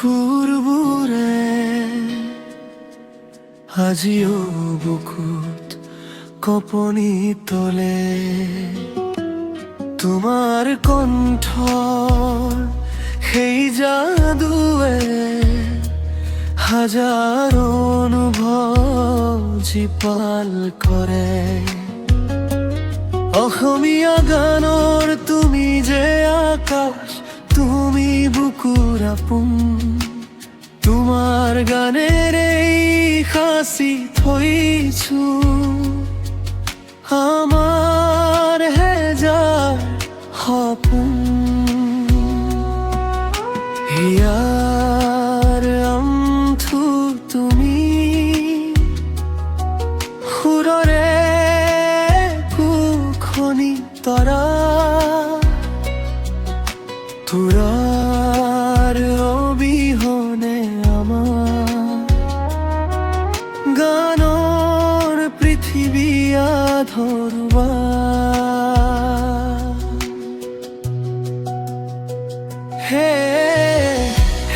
সুৰবোৰে আজিও বুকুত কঁপনি তোলে। তোমাৰ কণ্ঠৰ সেই যাদুৱে হাজাৰ অনুভৱ জীপাল কৰে। অসমীয়া গানৰ তুমি যে আকাশ, তুমি বুকুৰ আপোন। তোমাৰ গানেৰে সাঁচি থৈছো আমাৰ হেজাৰ সপোন। হিয়াৰ আঁঠু তুমি, সুৰৰে কুখনি তৰা, তোৰাৰ অবিহনে আমাৰ গানৰ পৃথিৱী আধৰুৱা। হে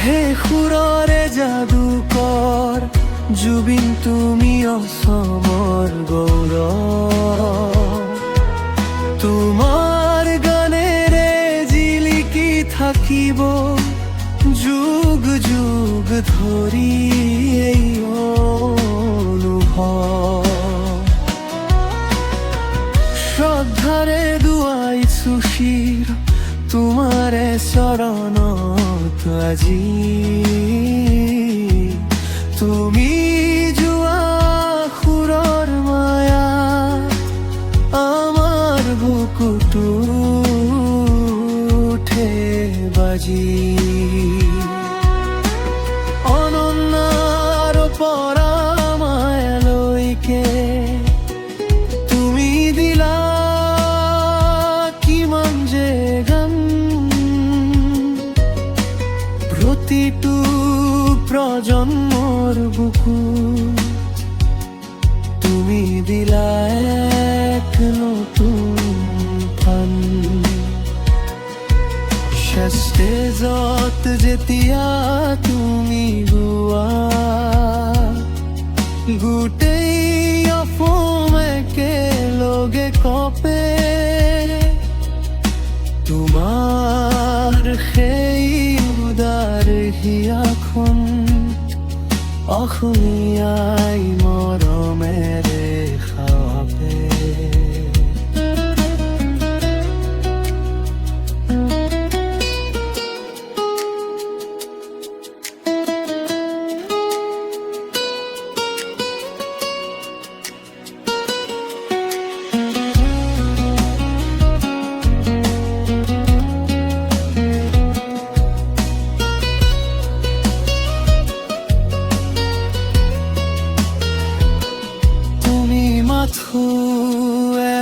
হে সুৰৰে যাদুকৰ জুবিন, তুমি অসমৰ গৌৰৱ। তোমাৰ গানেৰে জিলিকি থাকিব যুগ যুগ ধৰি এই অনুভৱ। শ্ৰদ্ধাৰে দুৱাইছো শিৰ তোমাৰে চৰণত আজি। তুমি যোৱা সুৰৰ মায়া আমাৰ বুকুটো উঠে বাজি। অনন্যাৰ পৰা মায়ালৈকে তুমি দিলা কিমান যে গান। প্ৰতিটো প্ৰজন্মৰ বুকুত তুমি দিলা এক নতুন প্ৰাণ। ষ্টেজত যেতিয়া তুমি গোৱা, গোটেই অসম একেলগে কঁপে। তোমাৰ সেই উদাৰ হিয়াখন অসমীয়াই মৰমেৰে সাপে।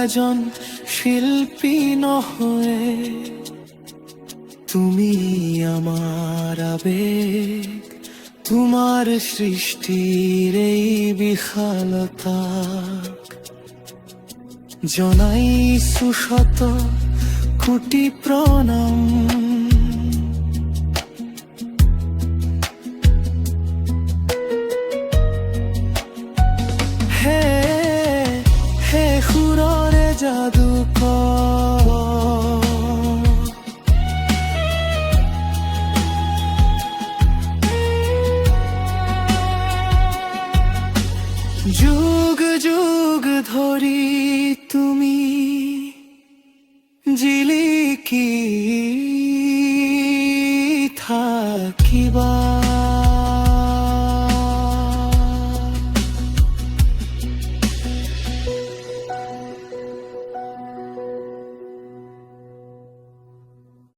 এজন শিল্পী নহয়, তুমি আমাৰ আবেগ। তোমাৰ সৃষ্টিৰ এই বিশালতাক জনাইছো শত কোটি প্ৰণাম। সুৰৰে যাদুকৰ যুগ যুগ ধৰি তুমি জিলিকি থাকিবা।